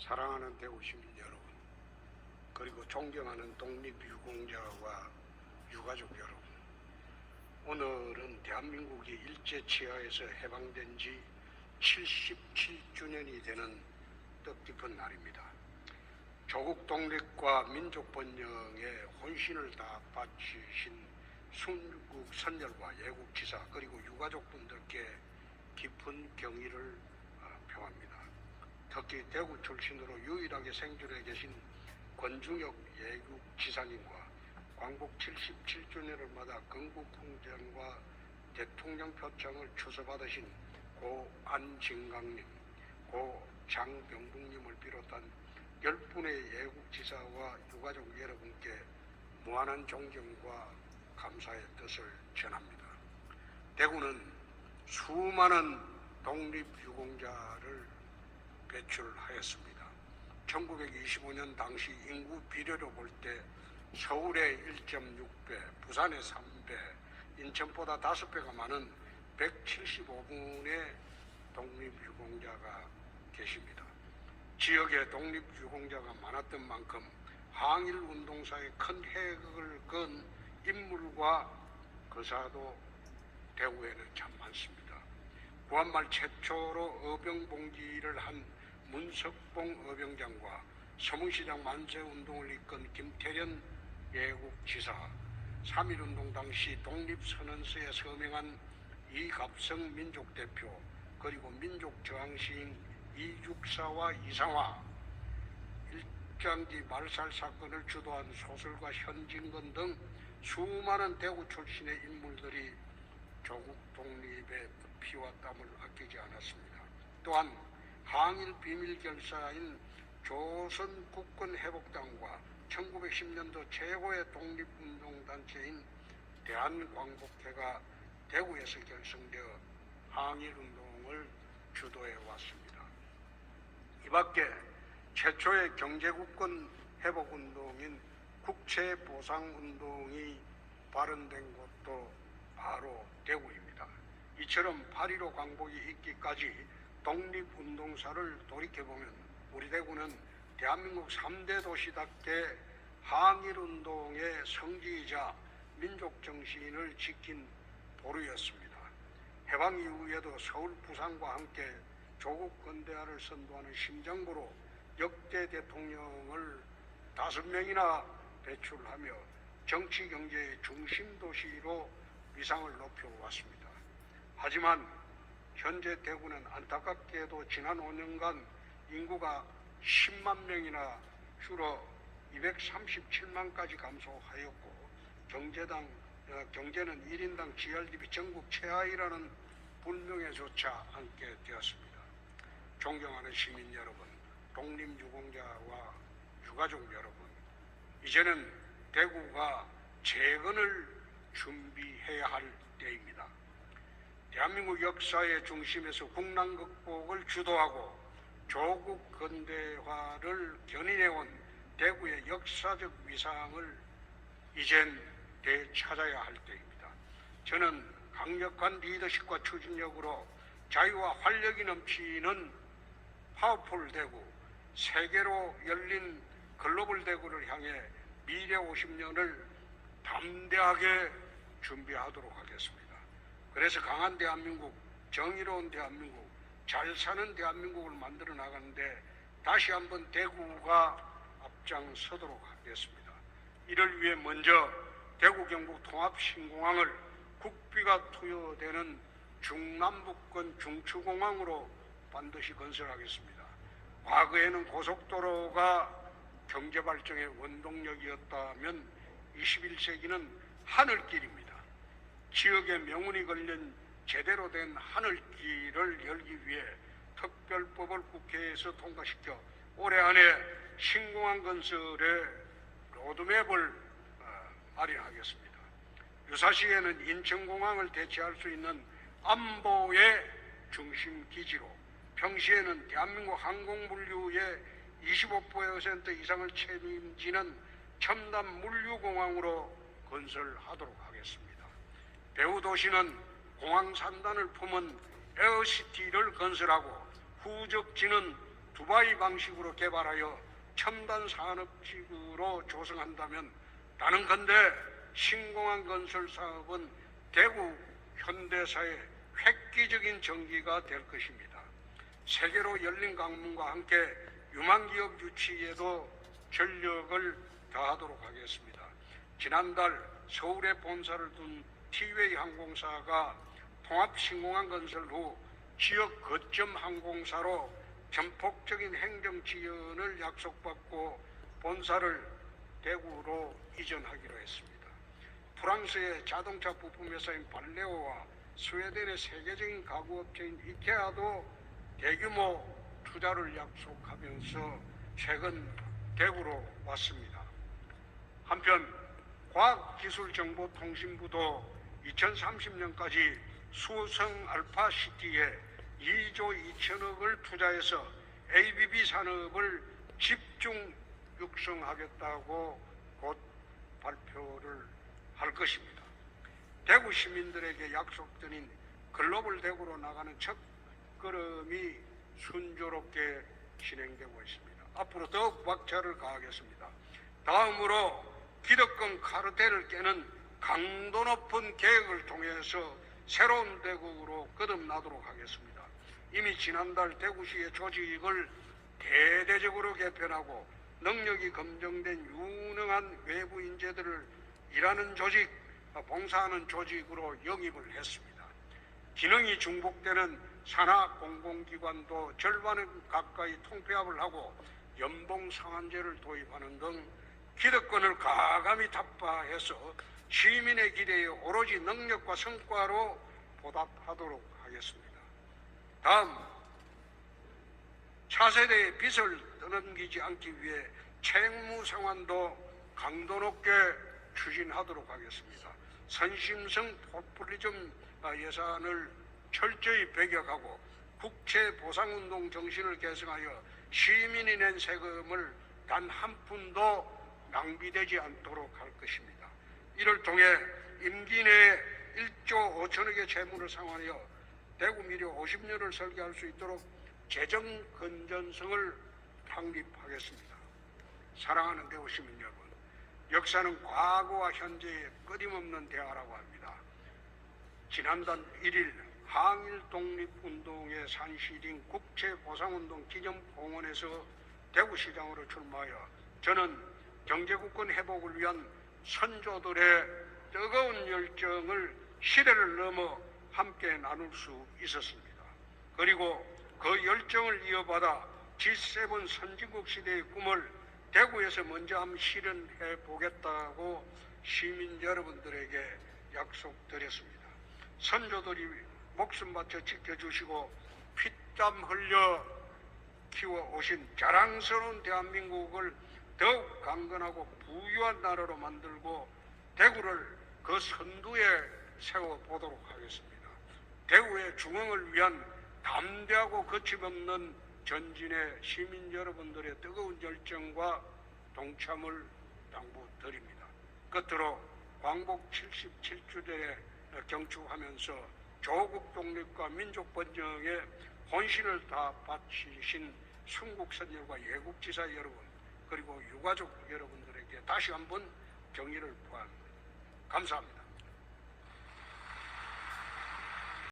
사랑하는 대구 시민 여러분, 그리고 존경하는 독립유공자와 유가족 여러분, 오늘은 대한민국이 일제치하에서 해방된 지 77주년이 되는 뜻깊은 날입니다. 조국 독립과 민족 번영에 혼신을 다 바치신 순국 선열과 예국지사 그리고 유가족분들께 깊은 경의를 표합니다. 특히 대구 출신으로 유일하게 생존해 계신 권중혁 예국지사님과 광복 77주년을 맞아 건국훈장과 대통령 표창을 추서받으신 고 안진강님, 고 장병북님을 비롯한 10분의 예국지사와 유가족 여러분께 무한한 존경과 감사의 뜻을 전합니다. 대구는 수많은 독립유공자를 배출하였습니다. 1925년 당시 인구 비례로 볼 때 서울의 1.6배, 부산의 3배, 인천보다 5배가 많은 175분의 독립유공자가 계십니다. 지역에 독립유공자가 많았던 만큼 항일운동사에 큰 획을 그은 인물과 거사도 대구에는 참 많습니다. 구한말 최초로 어병봉기를 한 문석봉 어병장과 서문시장 만세운동을 이끈 김태련 예국지사, 3.1운동 당시 독립선언서에 서명한 이갑성 민족대표, 그리고 민족저항시인 이죽사와 이상화, 일장기 말살 사건을 주도한 소설가 현진건 등 수많은 대구 출신의 인물들이 조국 독립의 피와 땀을 아끼지 않았습니다. 또한 항일 비밀결사인 조선국권회복당과 1910년도 최고의 독립운동단체인 대한광복회가 대구에서 결성되어 항일운동을 주도해 왔습니다. 이 밖에 최초의 경제국권 회복운동인 국채보상운동이 발언된 곳도 바로 대구입니다. 이처럼 8.15 광복이 있기까지 독립운동사를 돌이켜보면 우리 대구는 대한민국 3대 도시답게 항일운동의 성지이자 민족정신을 지킨 보루였습니다. 해방 이후에도 서울, 부산과 함께 조국 근대화를 선도하는 심정부로 역대 대통령을 5명이나 배출하며 정치 경제의 중심 도시로 위상을 높여왔습니다. 하지만 현재 대구는 안타깝게도 지난 5년간 인구가 10만 명이나 줄어 237만까지 감소하였고 경제는 1인당 GRDP 전국 최하위라는 불명예조차 안게 되었습니다. 존경하는 시민 여러분, 독립유공자와 유가족 여러분, 이제는 대구가 재건을 준비해야 할 때입니다. 대한민국 역사의 중심에서 국난 극복을 주도하고 조국 근대화를 견인해온 대구의 역사적 위상을 이젠 되찾아야 할 때입니다. 저는 강력한 리더십과 추진력으로 자유와 활력이 넘치는 파워풀 대구, 세계로 열린 글로벌 대구를 향해 미래 50년을 담대하게 준비하도록 하겠습니다. 그래서 강한 대한민국, 정의로운 대한민국, 잘 사는 대한민국을 만들어 나가는데 다시 한번 대구가 앞장서도록 하겠습니다. 이를 위해 먼저 대구 경북 통합신공항을 국비가 투여되는 중남북권 중추공항으로 반드시 건설하겠습니다. 과거에는 고속도로가 경제발전의 원동력이었다면 21세기는 하늘길입니다. 지역의 명운이 걸린 제대로 된 하늘길을 열기 위해 특별법을 국회에서 통과시켜 올해 안에 신공항 건설의 로드맵을 마련하겠습니다. 유사시에는 인천공항을 대체할 수 있는 안보의 중심기지로, 평시에는 대한민국 항공물류의 25% 이상을 책임지는 첨단 물류공항으로 건설하도록 하겠습니다. 배후도시는 공항 산단을 품은 에어시티를 건설하고 후적지는 두바이 방식으로 개발하여 첨단 산업지구로 조성한다면 나는건대 신공항 건설 사업은 대구 현대사의 획기적인 전기가 될 것입니다. 세계로 열린 강문과 함께 유망기업 유치에도 전력을 다하도록 하겠습니다. 지난달 서울에 본사를 둔 티웨이 항공사가 통합신공항 건설 후 지역 거점 항공사로 전폭적인 행정 지원을 약속받고 본사를 대구로 이전하기로 했습니다. 프랑스의 자동차 부품 회사인 발레오와 스웨덴의 세계적인 가구업체인 이케아도 대규모 투자를 약속하면서 최근 대구로 왔습니다. 한편 과학기술정보통신부도 2030년까지 수성 알파시티에 2조 2천억을 투자해서 ABB 산업을 집중 육성하겠다고 곧 발표를 할 것입니다. 대구 시민들에게 약속드린 글로벌 대구로 나가는 첫 걸음이 순조롭게 진행되고 있습니다. 앞으로 더욱 박차를 가하겠습니다. 다음으로 기득권 카르텔을 깨는 강도 높은 계획을 통해서 새로운 대구로 거듭나도록 하겠습니다. 이미 지난달 대구시의 조직을 대대적으로 개편하고 능력이 검증된 유능한 외부 인재들을 일하는 조직, 봉사하는 조직으로 영입을 했습니다. 기능이 중복되는 산하 공공기관도 절반은 가까이 통폐합을 하고 연봉 상한제를 도입하는 등 기득권을 가감히 타파해서 시민의 기대에 오로지 능력과 성과로 보답하도록 하겠습니다. 다음, 차세대의 빚을 떠넘기지 않기 위해 채무 상환도 강도 높게 추진하도록 하겠습니다. 선심성 포퓰리즘 예산을 철저히 배격하고 국채 보상운동 정신을 계승하여 시민이 낸 세금을 단 한 푼도 낭비되지 않도록 할 것입니다. 이를 통해 임기 내에 1조 5천억의 채무를 상환하여 대구 미래 50년을 설계할 수 있도록 재정 건전성을 확립하겠습니다. 사랑하는 대구 시민 여러분, 역사는 과거와 현재의 끊임없는 대화라고 합니다. 지난달 1일 항일 독립운동의 산실인 국채보상운동 기념공원에서 대구시장으로 출마하여 저는 경제국권 회복을 위한 선조들의 뜨거운 열정을 시대를 넘어 함께 나눌 수 있었습니다. 그리고 그 열정을 이어받아 G7 선진국 시대의 꿈을 대구에서 먼저 한번 실현해 보겠다고 시민 여러분들에게 약속드렸습니다. 선조들이 목숨 바쳐 지켜주시고 피땀 흘려 키워오신 자랑스러운 대한민국을 더욱 강건하고 부유한 나라로 만들고 대구를 그 선두에 세워보도록 하겠습니다. 대구의 중흥을 위한 담대하고 거침없는 전진의 시민 여러분들의 뜨거운 열정과 동참을 당부드립니다. 끝으로 광복 77주년에 경축하면서 조국 독립과 민족 번영에 혼신을 다 바치신 순국선열과 예국지사 여러분 그리고 유가족 여러분들에게 다시 한번 경의를 표합니다. 감사합니다.